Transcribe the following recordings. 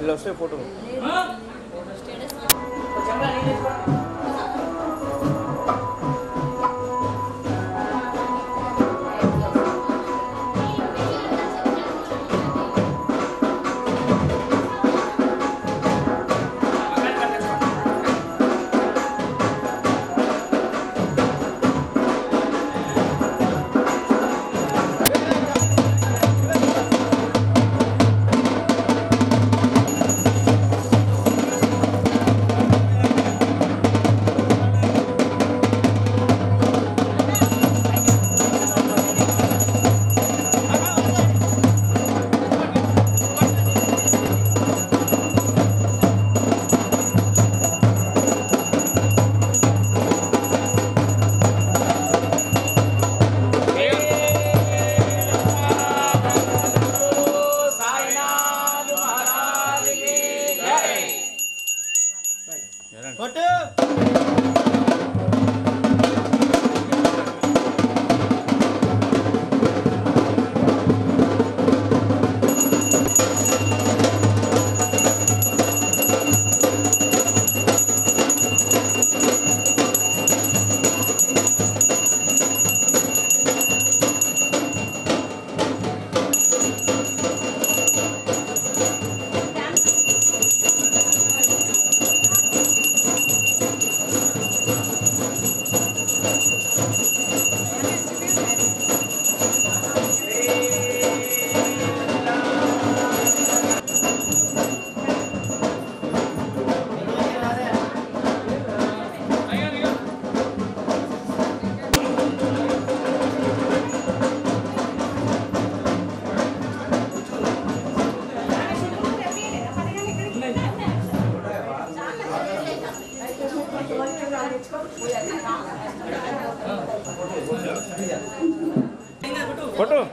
ఇలా వస్తే photo photo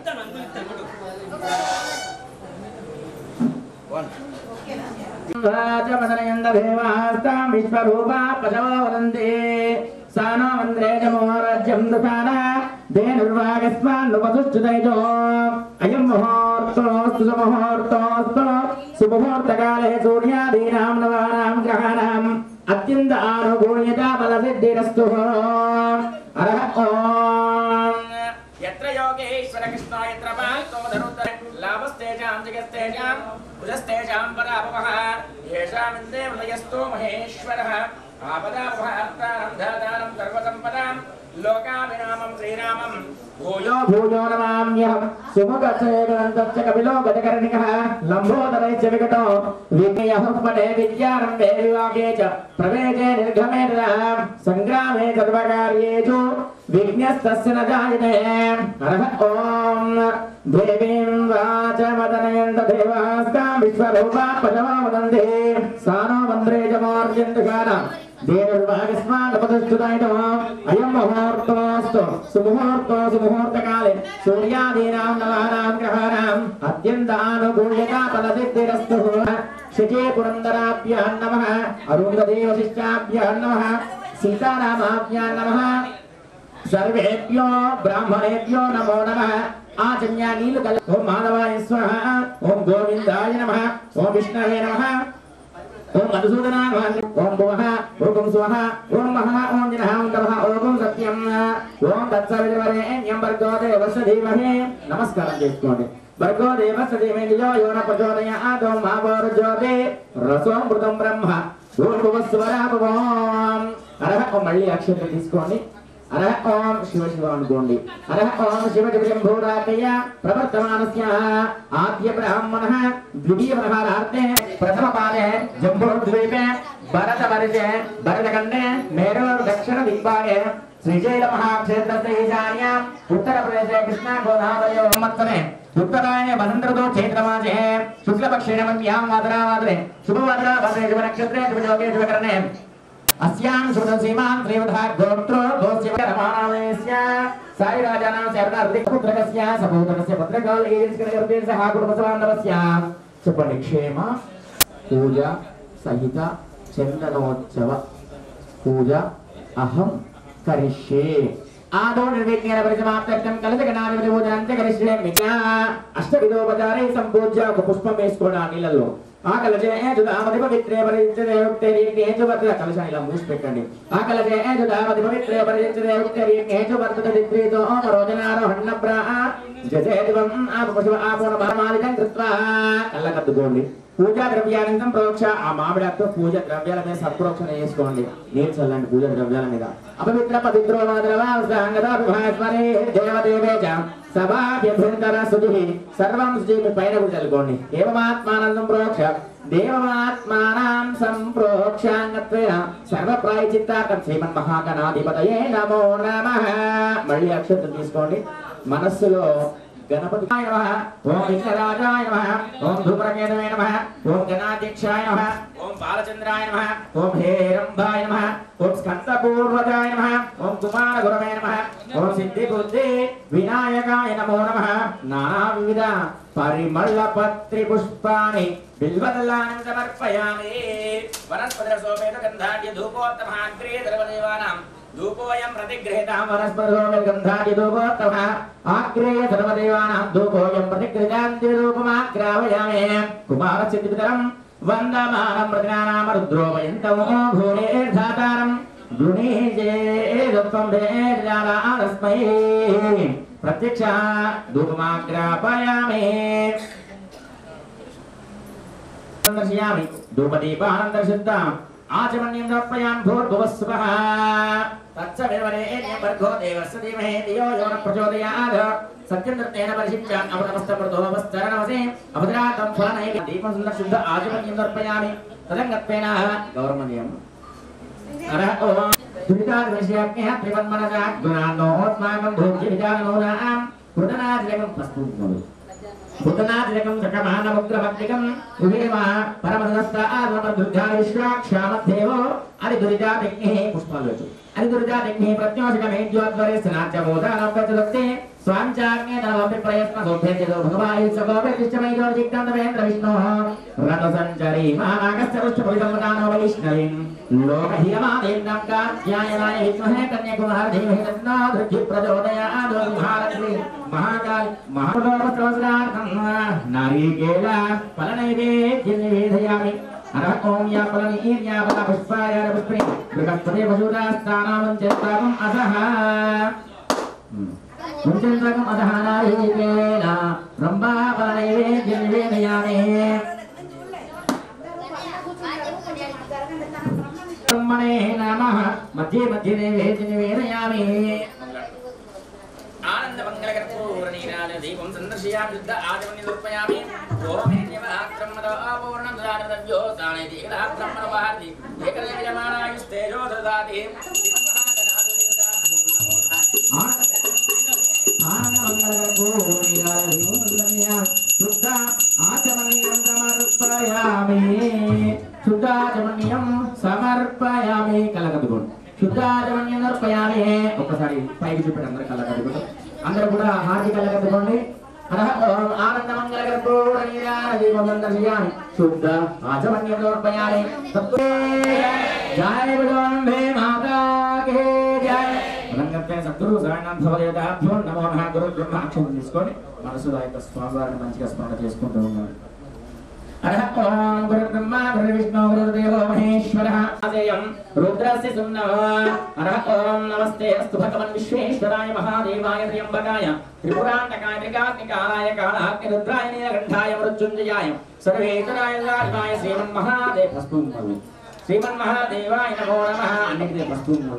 राजमदनयन्द देवास्तां Vishwarupa पशवो वदन्ति सानो वन्द्रे जमोराज्यं दुःखाना धेनुर्वागस्मान्नुपसुश्चुतैजो अयं मुहूर्तोऽस्तु सुमुहूर्तोऽस्तु सुमुहूर्तकाले सूर्यादीनां नवानां ग्रहाणाम् अत्यन्त आनुकूल्यता बलसिद्धिरस्तु हरः ॐ यत्र योगेश्वर कृष्ण यत्र पार्थो धनुर्धर लाभस्तेजां जगस्तेजां कुजस्तेजां परापवः येषामिन्दे हृदयस्थो महेश्वरः आपदापवः अर्थानं धातानं सर्वसम्पदां लोकाभिरामं श्रीरामं भूयो भूयो नमाम्यहं सुमुखसेवन्तश्च कपिलो गजकर्णिकः लम्बोदरैश्च विकटो विज्ञयः पटे विद्यारम्भे विवाहे च प्रवेशे निर्गमे तदा सङ्ग्रामे सर्वकार्येषु विघ्नस्तस्य न जायते हरः ॐ देवीं वाचमदनयन्त देवास्तां विश्वरूपा पशवो वदन्ति सानो वन्द्रे जमोर्यन्तुकाना धेनुर्वागस्मान्नुपसुश्चुतैजो अयं मुहूर्तोऽस्तु सुमुहूर्तो सुमुहूर्तकाले सूर्यादीनां नवानां ग्रहाणाम् अत्यन्तानुकूल्यता फलसिद्धिरस्तु शुचे पुरन्दराभ्यां नमः अरुन्धती वसिष्ठाभ्यां नमः सीतारामाभ्यां नमः सर्वेभ्यो ब्राह्मणेभ्यो नमो नमः आचम्या नीलकल ओम माधवाय स्वाहा ओम गोविंदाय नमः ओम विष्णवे नमः ओम मधुसूदनाय नमः ओम भुवः ओम स्वाहा ओम महः ओम जिनः ओम तपः ओम सत्यं ओम तत्सवितुर्वरेण्यं भर्गो देवस्य धीमहि नमस्कारं చేసుకోండి भर्गो देवस्य धीमहि यो न प्रचोदयात् ओम महाभोर्ज्योति रसोऽमृतं ब्रह्म भूर्भुवस्वराभवम् हरः ओम మళ్ళీ అక్షతలు తీసుకోండి हरः ओम शिव शिव अनुकोंडी हरः ओम शिव शिव शंभूरात्मया प्रवर्तमानस्य आद्य ब्राह्मणः द्वितीय प्रहारार्थे प्रथम पादे जम्बूद्वीपे भरतवर्षे भरतखण्डे मेरुर दक्षिण दिग्भागे श्रीशैल महाक्षेत्रस्य ईशान्यां उत्तर प्रदेशे कृष्णा गोदावरी संवत्सरे उत्तरायणे वसंत ऋतौ चैत्रमासे शुक्लपक्षे नवम्यां वादरावादरे शुभवादरावादरे शुभनक्षत्रे शुभयोगे शुभकरणे अस्यां सुदसीमां त्रिवधा गोत्रो गोस्यरमाणामयस्य साई राजानां शरणार्थिक पुत्रकस्य सपुत्रकस्य पत्रकालेश्वरगर्भे सह कुटुंबसबान्धवस्य చెప్పండి క్షేమ పూజ సహిత చందనోత్సవ పూజ అహం కరిష్యే ఆదో నిర్విఘ్నేన పరిసమాప్తం కలశగణాని పూజనంతే కరిష్యే మిగా అష్టవిధోపచారే సంపూజ్య ఒక పుష్పం వేసుకోవడం నీళ్ళల్లో ఆకలచే ఏజుదామతి పవిత్రే పరిచితే ఉక్తేరి ఏజువర్త కలశాన్ని ఇలా మూసి పెట్టండి. ఆకలచే ఏజుదామతి పవిత్రే పరిచితే ఉక్తేరి ఏజువర్త దిత్రీతో రోజనారోహణ బ్రా జసేదివం ఆపశివ ఆపోన పరమాదికం కృత్వా కళ్ళకద్దుకోండి. పూజా ద్రవ్యానందం ప్రోక్ష ఆ మామిడాకుతో పూజ ద్రవ్యాల మీద సత్ప్రోక్షణ చేసుకోండి. నీరు చల్లండి పూజ ద్రవ్యాల మీద. అపవిత్ర పవిత్రో మాద్రవాస్మరే దేవదేవేచ సభాభ్యంతర శుచి సర్వం శుచి పైన కూడా చల్లుకోండి. ఏమాత్మానందం ప్రోక్ష దేవమాత్మానాం సంప్రోక్షాంగత్వేన సర్వప్రాయచిత్తార్థం శ్రీమన్మహాగణాధిపతయే నమో నమః. మళ్ళీ అక్షంతలు తీసుకోండి. మనస్సులో గణపతి ఓం విఘ్నరాజాయ నమః, ఓం ధూమ్రకేతవే నమః, ఓం గణాధ్యక్షాయ నమః, ఓం బాలచంద్రాయ నమః, ఓం హేరంబాయ నమః, ఓం స్కందపూర్వజాయ నమః, ఓం కుమారగురవే నమః, ఓం సిద్ధిబుద్ధి వినాయకాయ నమో నమః. నానా వివిధ పరిమళ పత్రి పుష్పాని బిల్వదలాని సమర్పయామి. వనస్పతి సోపేత గంధాఢ్య ధూపోత్తమాగ్రే సర్వదేవానాం ధూపోయం ప్రతిగృహీతః వనస్పతిసోపేత గంధాఢ్య ధూపోత్తమః ఆగ్రేయ సర్వదేవానాం ధూపోయం ప్రతిగృహీతాం దివ్యరూపమాగ్రావయామి. కుమారసిద్ధిపితరం వందమానం ప్రతినానామ రుద్రోపయంతం భూరేర్ధాతారం గృణీజేదత్వం దేజాలానస్మై ప్రత్యక్ష ధూపమాగ్రాపయామి. దర్శయామి ధూపదీపానందర్శిద్దాం ఆచమన్యం సమర్పయామి. భూర్భువస్సువః తత్సవితుర్వరేణ్యం భర్గో దేవस्य ధీమహి ధియో యో నః ప్రచోదయాత్. సత్యం దత్తేన పరిశిష్టాన్ అవతమస్తమృతోపస్తరణవసే అవతరాతం ఫలనైక దీపం సుందరశుద్ధ ఆచమన్యం సమర్పయామి. తదంగత్వేన గౌరవమన్యం అరహో దురితాద్విషయాజ్ఞః త్రివన్మనసా గుణాన్నోస్మాకం భోజ్యవిచారనోనాం కృతనాదిలకం ప్రస్తుతం భూతనాదిలకం సకమానముగ్రభక్తికం ఉవేమ పరమదస్త ఆత్మదుర్గాన విశ్వాక్షామధ్యేవో అది దురితాదిగ్నిః పుష్పాలు అది దురితాదిగ్నిః ప్రత్యోషకమేజ్యోద్వరే స్నాచమోదానం ప్రచదత్తే స్వాంచాగ్నే తనవపి ప్రయత్న సౌభ్యేతిదో భగవాయు సగోపేతిష్టమైదో జిక్తాంతమేంద్ర విష్ణోః రథసంచరీ మహానాగస్య పుష్పవిదమదానో వైష్ణవీం లోకహియమాదేవం కాత్యాయనాయ విద్మహే కన్యాకుమార ధీమహి తన్నో ధృతి ప్రచోదయాత్. మహాలక్ష్మి మహాకాళి మహాప్రభోత్సవార్థం నారీకేళ ఫలనైవేద్యం నివేదయామి. ఓం యా ఫలనీర్యా ఫల పుష్పాయ పుష్పే బృహస్పతే పశూరాస్థానాం చేతాకం అసహ ముంచంతకం అసహ నారీకేళ బ్రహ్మా ఫలనైవేద్యం నివేదయామి. బ్రహ్మణే నమః మధ్యే మధ్యే నైవేద్యం నివేదయామి. ఆనందమంగళకర్పూర నీరాజ దీపం సందర్శయామి. శుద్ధ ఆచమన్యం సమర్పయామి. ఓమేన్యమహాత్రమ్మదో అపూర్ణం దానద్రవ్యో దానేతి ఏకదాత్రమ్మనోపాహర్తి ఏకదేవిజమానాయుస్తేజో దదాతి. ఆనందమంగళకర్పూర నీరాజ దీపం సందర్శయామి. శుద్ధ ఆచమన్యం సమర్పయామి. శుద్ధాచమన్యం సమర్పయామి. కళ్ళకద్దుకోండి. శుద్ధాచమన్యం సమర్పయామి. ఒక్కసారి పైకి చూపెట్టి అందరూ కళ్ళకద్దుకోండి. అందరూ కూడా హారతి కళ్ళకద్దుకోండి. ఆనందమంగళకర్పూర నీరాజ దీపం సందర్శయామి. శుద్ధ ఆచమన్యం సమర్పయామి. జయ విజయాంబే మాతా కీ జయ. అనంగత్య సద్గురు సాయినాథ్ భవదేవతాభ్యో నమో నమః. గురు బ్రహ్మ అక్షరం తీసుకోండి. మనసులో యొక్క స్వామివారిని మంచిగా స్మరణ చేసుకుంటూ ఉన్నారు. ఓం గురు బ్రహ్మ గురు విష్ణు గురుదేవో మహేశ్వరః. అజయం రుద్రస్య సున్నః. ఓం నమస్తే అస్తు భగవన్ విశ్వేశ్వరాయ మహాదేవాయ త్ర్యంబకాయ త్రిపురాంతకాయ త్రికాగ్నికాలాయ కాళాగ్ని రుద్రాయ నీలకంఠాయ మృత్యుంజయాయ సర్వేశ్వరాయ రాజాయ శ్రీమన్మహాదేవ ప్రస్తుతం శ్రీమన్మహాదేవాయ నమో నమః. అన్నిటికీ ప్రస్తుతం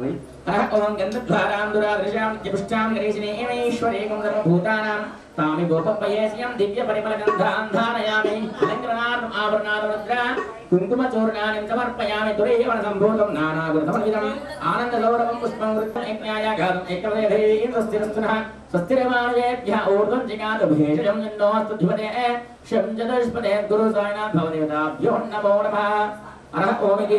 ఓం గంధద్వారాం దురాదృశాం నిత్యపుష్టాం గణేశనేమేశ్వరేకం సర్వభూతానాం తామి గోపపయేస్యం దివ్య పరిమళ గంధాన్ ధారయామి. అలంకరణార్థం ఆభరణాలు రుద్ర కుంకుమ చూర్ణాన్ని సమర్పయామి. దురేవన సంభూతం నానాగుణసమన్వితం ఆనందగౌరవం పుష్పం వృత్యాయాఘాతం ఏకవేధేయం స్వస్తిరస్తునః. స్వస్తిరమానుయేభ్యః ఊర్ధ్వం జిగాతు భేషజం నిన్నోస్తు ధిపతే శం చతుష్పదే. గురు సాయినాథ్ భవదేవతాభ్యో నమో నమః. ఓమికి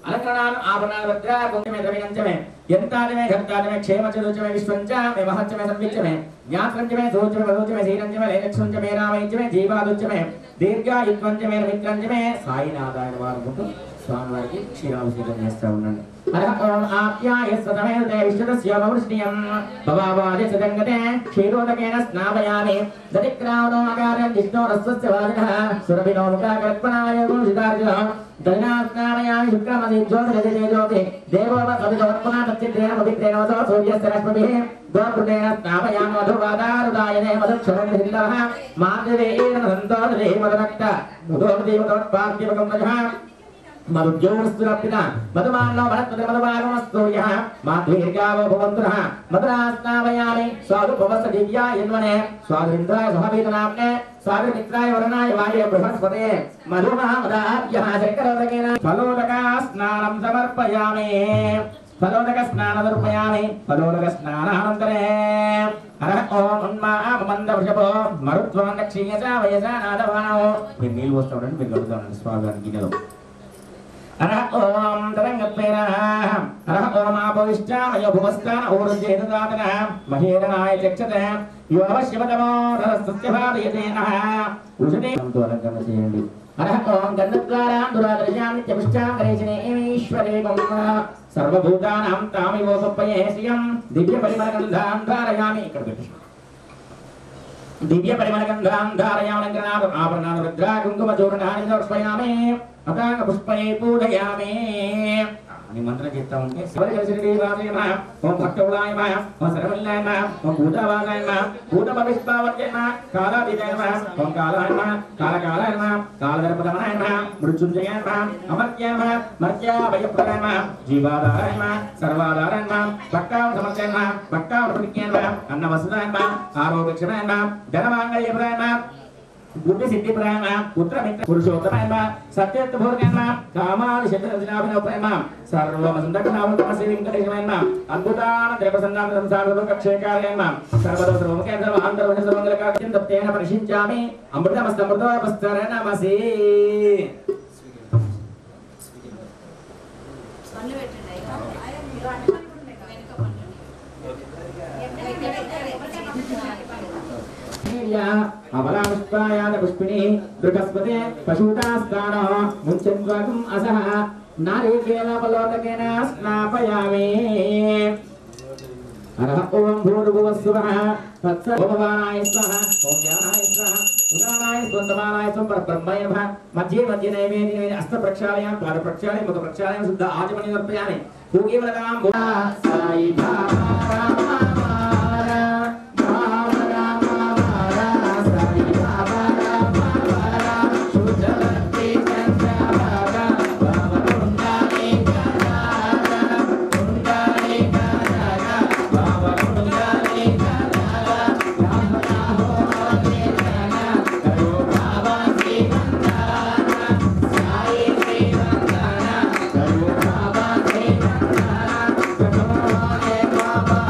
అలంకరణాలు ఆభరణాలు రుద్ర కుంకుమే ద్రవిణంచమే యంతాదిమే ఘర్తాదిమే క్షేమచదుచమే విశ్వంచమే మహచ్చమే సంవిచ్చమే జ్ఞాత్రంచమే సూచమే వదూచమే శీలంచమే లేక్షుంచమే రామయించమే జీవాదుచ్చమే దీర్ఘాయుత్వంచమే మిత్రంచమే. సాయినాథాయన వారు స్వామివారికి క్షీరాభిషేకం చేస్తూ ఉండండి. ओम आप्याय सतमेते विश्वस्य मौष्ण्यं भवावादे सदंगते क्षीरोदकेन स्नापयामि दधिक्रावनो आकारं विष्णोरस्वस्य वादिनः सुरभिनो मुखाकल्पनाय गुणसितार्जुनः दधिना स्नापयामि शुक्रमसि ज्योतिरजते ज्योति देवोपसवितोत्पन्ना तच्चित्रेण पवित्रेण वसो सूर्यस्य रश्मिभिः गोपुटेन स्नापयामि मधुवादारुदायने मधुक्षणसिन्धवः माद्यदेन सन्तोषदे मदनक्त मुदोर्देवतोत्पाद्यवकं मधुज्योतिरपिता मधुमानो भरतते मधुभागमस्तु यः माध्वीर्गावो भवन्तुः मधुरास्नावयामि स्वादुपवसदिव्या यन्वने स्वादुरिन्द्राय स्वभीतनाम्ने स्वादुमित्राय वरुणाय वाये बृहस्पते मधुमहामदाभ्यः शर्करोदकेन फलोदकास्नानं समर्पयामि फलोदकस्नानमर्पयामि फलोदकस्नानानन्तरे हरः ओम उन्मामन्दवृषभो मरुत्वं दक्षिणयसा वयसा नादवानो మీరు వస్తారండి మీరు గడుతారండి స్వాగతానికి గిన్నెలో हरः ओम तरंगत्वेनः हरः ओम आपोविष्टामयो भुवस्तान ऊर्जेतदातनः महेरणाय चक्षते यो अवश्यमतमो रसस्य भावयतेनः उषते अलंकरण చేయండి हरः ओम गन्धद्वारां दुरादर्शां नित्यपुष्टां करेशने ईश्वरेवं सर्वभूतानां तामिवोपपये श्रियं दिव्यपरिमलगन्धां धारयामि दिव्यपरिमलगन्धां धारयामि लङ्घनात् आभरणात् रुद्रा कुङ्कुमचूर्णानि समर्पयामि अतांग पुष्पये पूजयामि అని మంత్రం చెప్తా ఉంటే శివరికరిశ్రీదేవాయ నమః ఓం భక్తవులాయ నమః ఓం సర్వల్లాయ నమః ఓం భూతవాసాయ నమః భూతభవిష్పావత్య నమః కాలాతీతాయ నమః ఓం కాలాయ నమః కాలకాలాయ నమః కాలదర్పదమనాయ నమః మృత్యుంజయాయ నమః అమర్త్యాయ నమః మర్త్యాభయప్రదాయ నమః జీవాధారాయ నమః సర్వాధారాయ నమః భక్తావ సమర్చాయ నమః భక్తావ ప్రతిజ్ఞాయ నమః అన్నవసుదాయ నమః ఆరోగ్యక్షమాయ నమః ధనమాంగళ్యప్రదాయ నమః बुद्धि सिद्धि प्रदान पुत्र मित्र पुरुषोत्तम सत्यत्व भोर्गन कामादि शत्रदिनाभिनवप्रेम सर्वमसुन्दकनामतमसे वेंकटेशमयन अद्भुतान द्रवसन्नाम संसारदो कक्षेकार्यन सर्वदो सर्वमुखे सर्वान्तरवश सर्वमंगलकार्यं तप्तेन परिशिंचामि अमृतमस्तमृतोपस्तरणमसि పన్ను పెట్టండి अवलापुष्पायान पुष्पिणी बृहस्पते पशुतास्तानो मुञ्चन्वागम् असः नारिकेल फलोदकेन स्नापयामि हरः ओम भूर्भुवस्सुवः तत्सर्वभवानाय स्वाहा ओम ज्ञानाय स्वाहा उदानाय स्वन्तमानाय स्वं परब्रह्मणे नमः मध्ये मध्ये नैवेद्ये हस्तप्रक्षालयामि पादप्रक्षालयामि मुखप्रक्षालयामि शुद्ध आचमनीं समर्पयामि पूगीवरदां साई बाबा Baba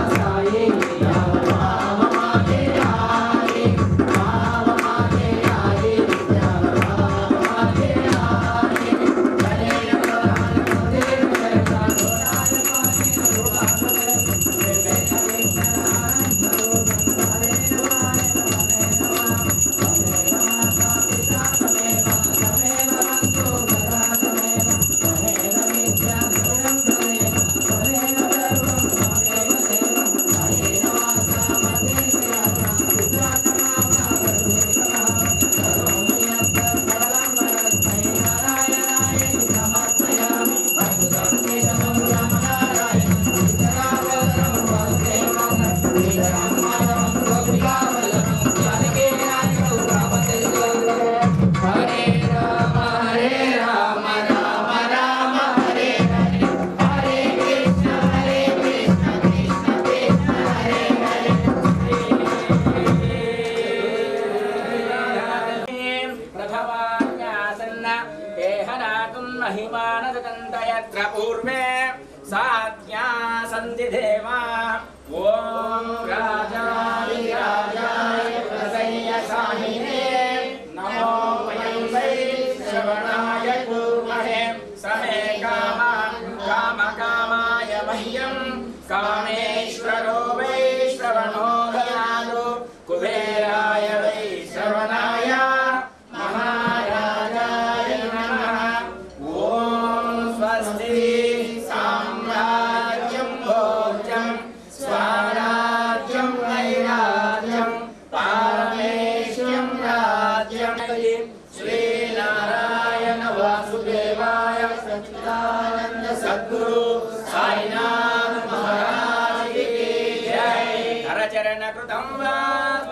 आचरण कृतं वा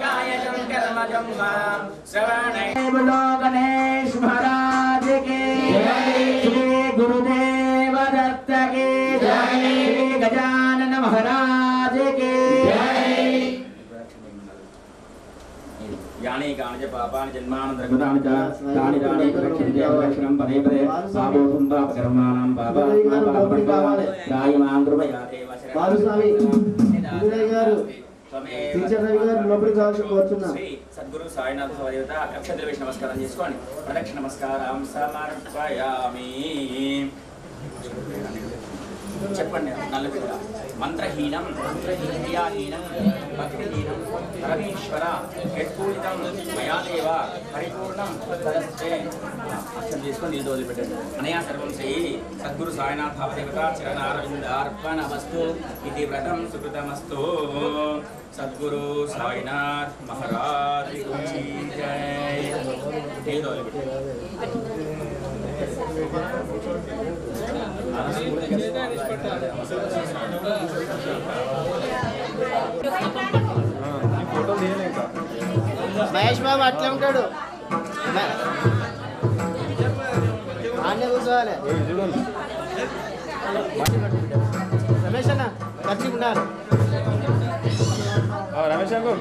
कायजं कर्मजं वा श्रवणे बोलो गणेश महाराज के जय, श्री गुरुदेव दत्त के जय, श्री गजानन महाराज के जय। यानी कानि च पापानि जन्मान्तरकृतानि च तानि तानि प्रक्षिन्ते प्रक्षणं पदे पदे पापोऽहं पापकर्माणां पापानि रायमां कृपया देव बालुस्वामी गाరు టీచర్ రవి గారు లోపలికి రావాల్సి కోరుతున్నాం. శ్రీ సద్గురు సాయినాథ దేవత అక్షంతల వేసి నమస్కారం చేసుకోండి. ప్రదక్షిణ నమస్కారం సమర్పయామి. చెప్పండి నలుగురు మంత్రహీనం క్రియాహీనం భక్తిహీనం పరమేశ్వర యత్పూజితం మయా దేవ పరిపూర్ణం తదస్తే. అక్షరం చేసుకొని నీళ్ళు వదిలిపెట్టండి. అనయా సర్వం శ్రీ సద్గురు సాయినాథ దేవత చరణారవిందార్పణమస్తు ఇది వ్రతం సుకృతమస్తు. సద్గురు సాయినాథ్ మహారాజ్ की जय. నీళ్ళు వదిలిపెట్టండి. మహేష్ బాబు అట్లా ఉంటాడు, ఆడనే కూర్చోవాలి. రమేష్ అన్న ఖర్చు ఉండాలి. రమేష్ అంకు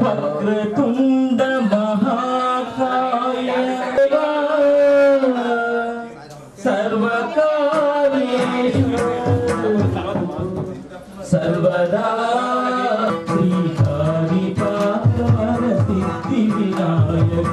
वक्रतुंड महाकाय सर्वकार्येषु सर्वदा श्रीकारिपाकार सिद्धिविनायक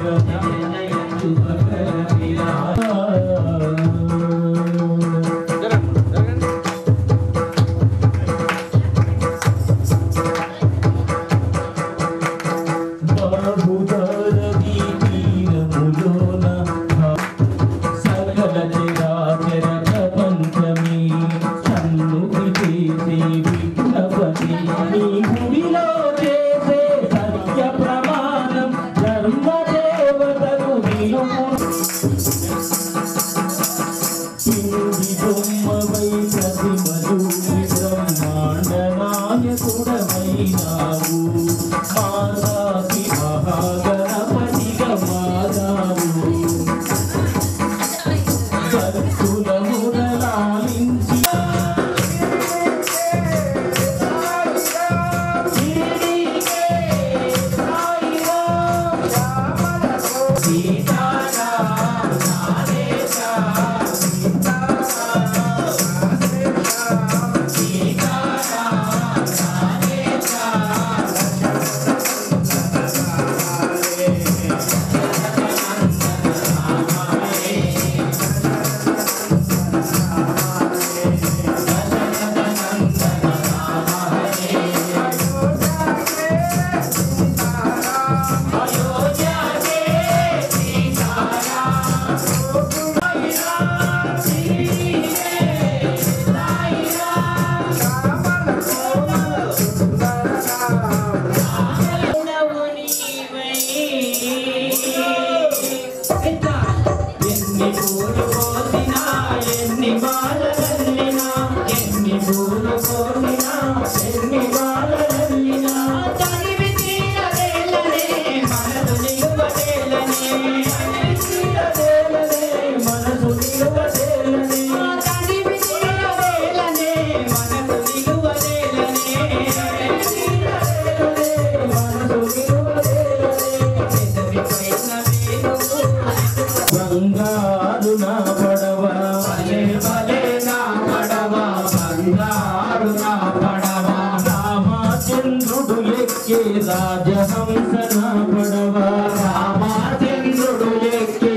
राजहंसना पड़वा रामाचंद्रुडु लेके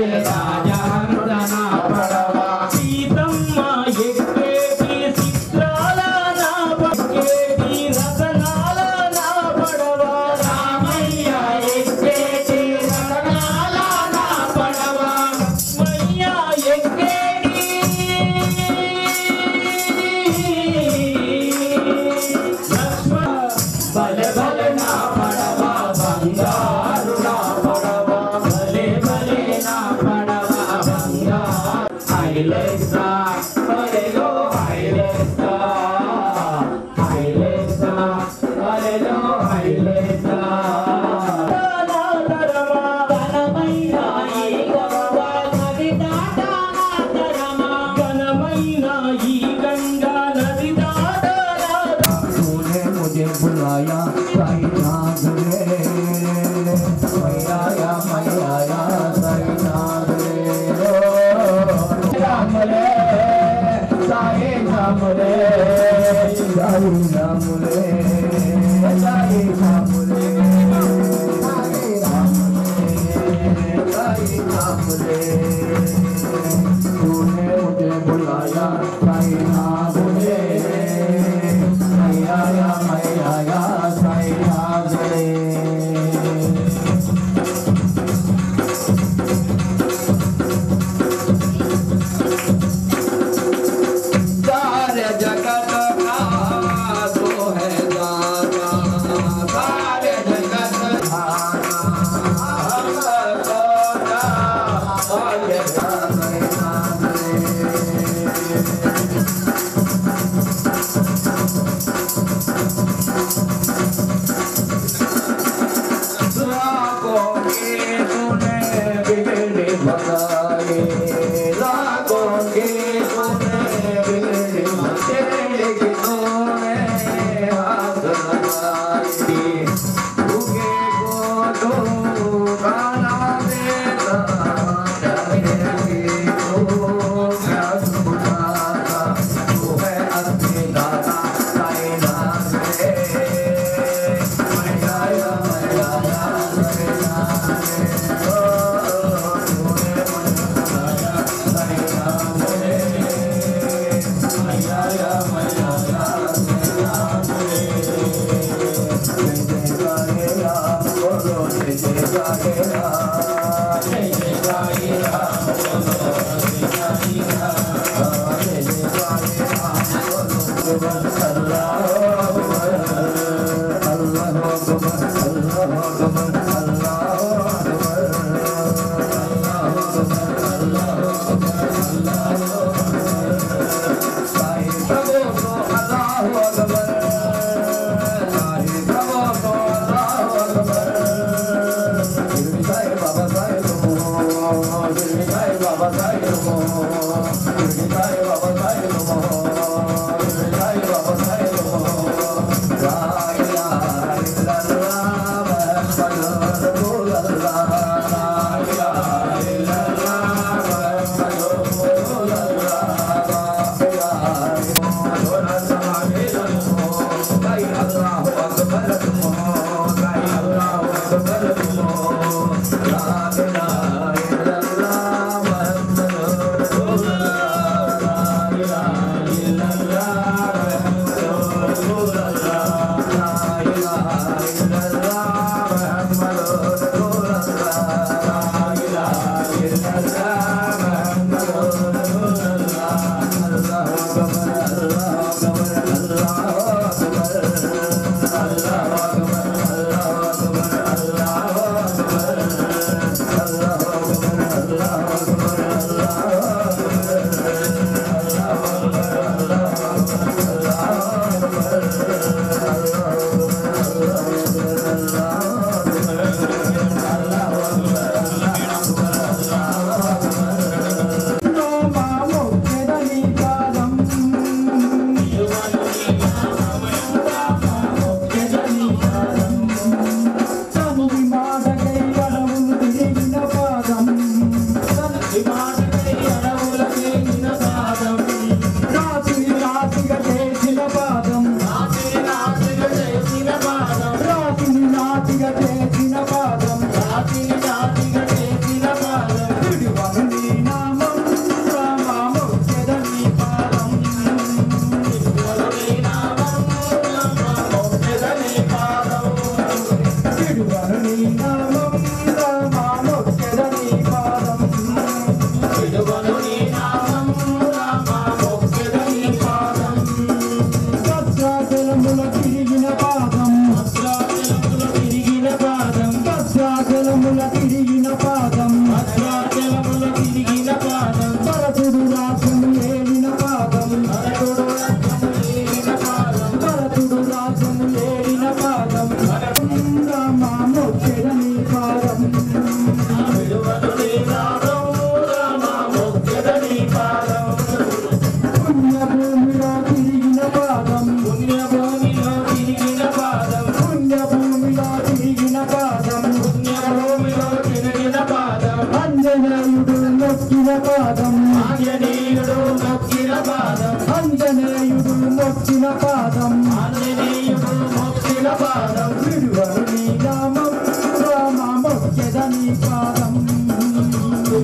से तूने मुझे बुलाया साईं नाथ रे मैं आया साईं नाथ रे सारे जगत का तो है दाता सारे जगत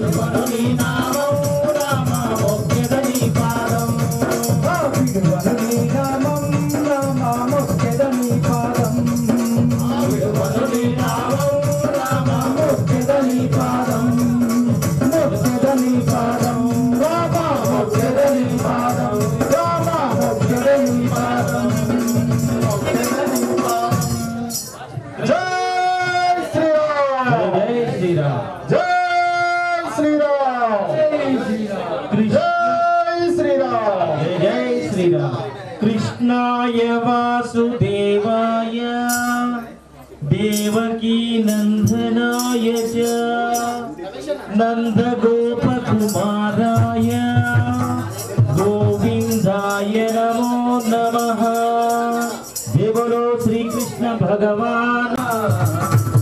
Radha విడువని నామం రామ మొక్కెదని పాదం విడువని నామం రామ మొక్కెదని పాదం విడువని నామం రామ మొక్కెదని పాదం మొక్కెదని పాదం రామ మొక్కెదని పాదం రామ మొక్కెదని పాదం మొక్కెదని పాదం జై శ్రీరామ్ జై శ్రీరామ్ జై శ్రీరామ్ జై శ్రీరామ్ జై శ్రీరామ్ కృష్ణాయ వాసుదేవాయ దేవకీ నందనాయ చ నందగోపకుమారాయ గోవిందాయ నమో నమః జై బోలో శ్రీకృష్ణ భగవాన్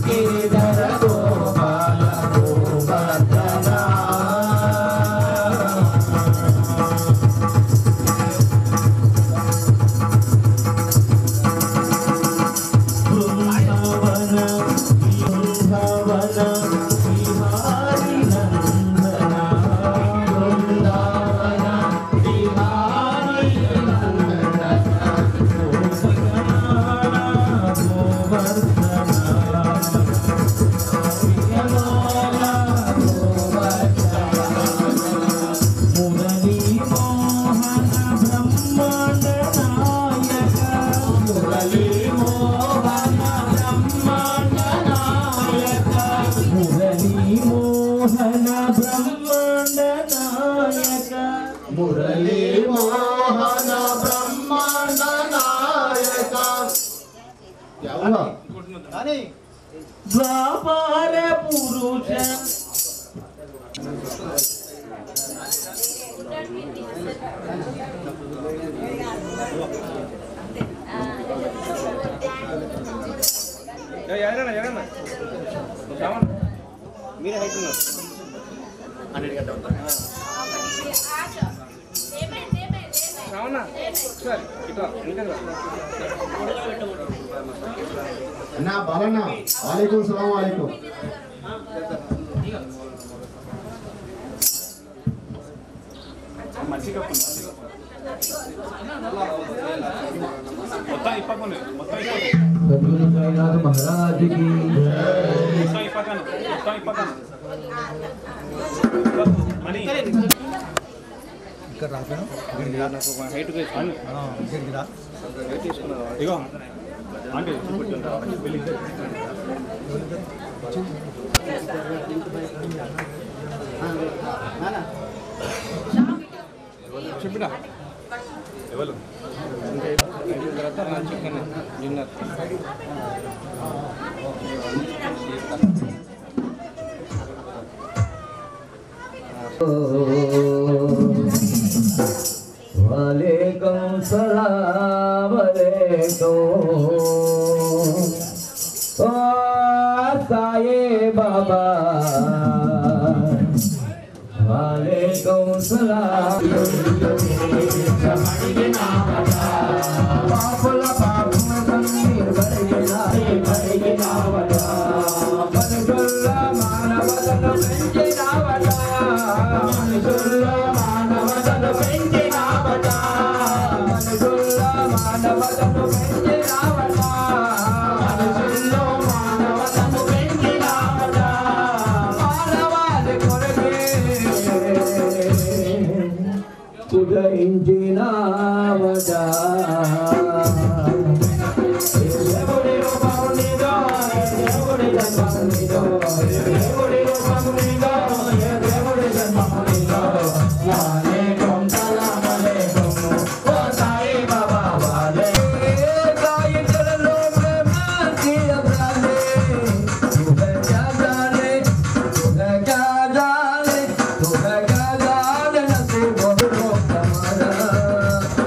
గిరిధర గోపాల గోవర్ధన బృందావన బృందావన విహారి నందన బృందావన విహారి నందన మురళీ మోహన బ్రహ్మాండ నాయక ద్వాపర పురుష మీరే హైట్ ఉన్నారు అన్నిటికంటే అన్నా బాలన్న వాలేకుం సలాం వాలేకుం महाराज की ఇగో అంటే చెప్పినా ఎవరు తర్వాత నా చికెన్ డిన్నర్ वालेकुम सलाम वालेकुम ओ साये बाबा वालेकुम सलाम बापुला बापू मंदिर बड़गना नावटा मनगुल्ला मानवदन पेंचे नावटा मनगुल्ला मानवदन पेंचे नावटा मनगुल्ला मानवदन पेंचे नावटा मनगुल्लो मानवदन पेंचे नावटा मानवाद कोरगे उदయించి నావటా దేవుడి రూపం నీదో దేవుడి జన్మం నీదో దేవుడి రూపం నీదో దేవుడి జన్మం నీదో వాలేకుం సలాం అలైకుం ఓ సాయి బాబా వాలే సాయి చరణో మే మాకి అబ్రాలే తుహే క్యా జానే తుహే క్యా జానే తుహే క్యా జానే నసీబ్ హో हमारा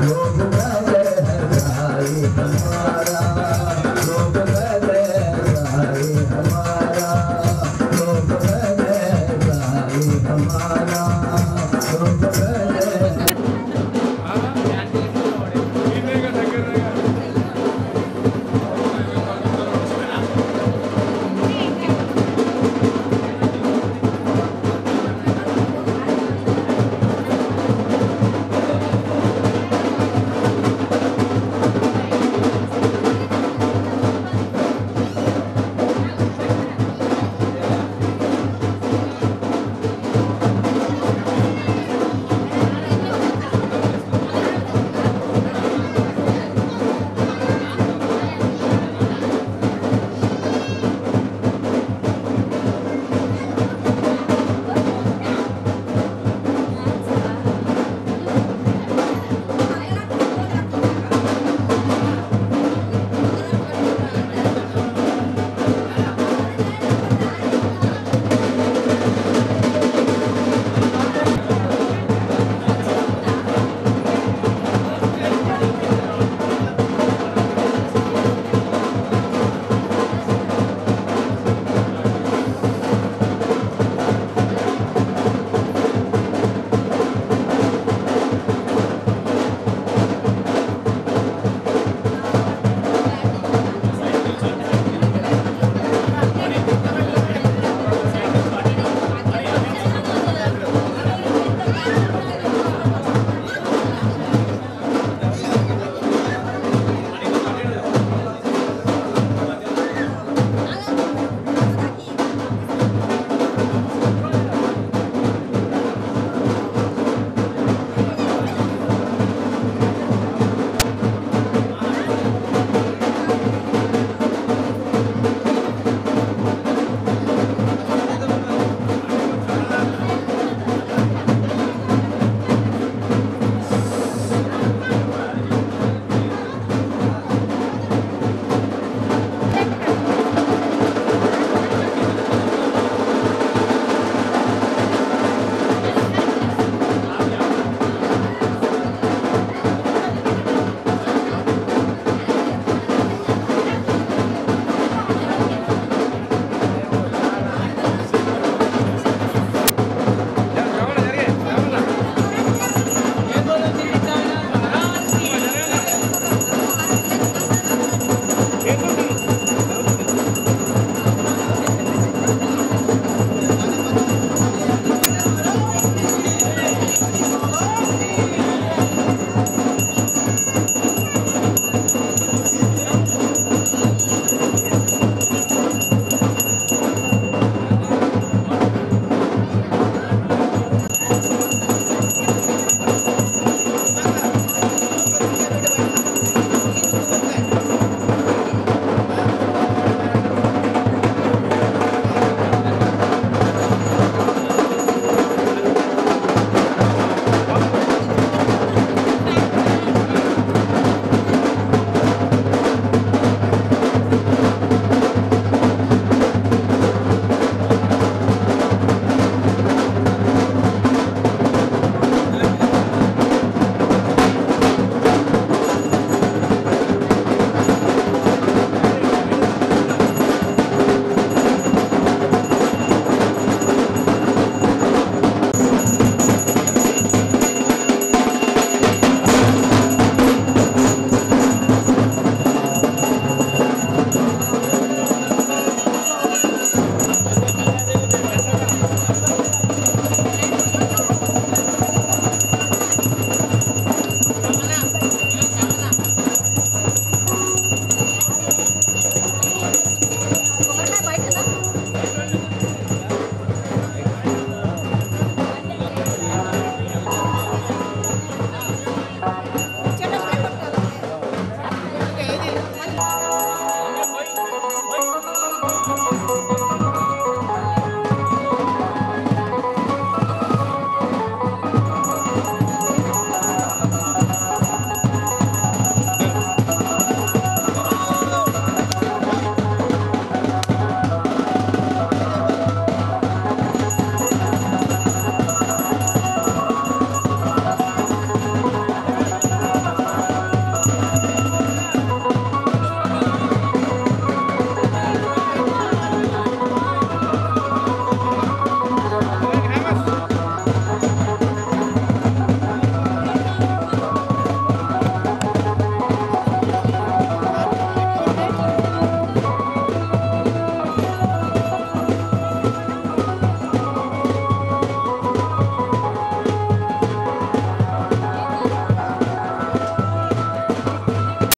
लोग गले भाई हमारा लोग गले भाई हमारा लोग गले भाई हमारा लोग गले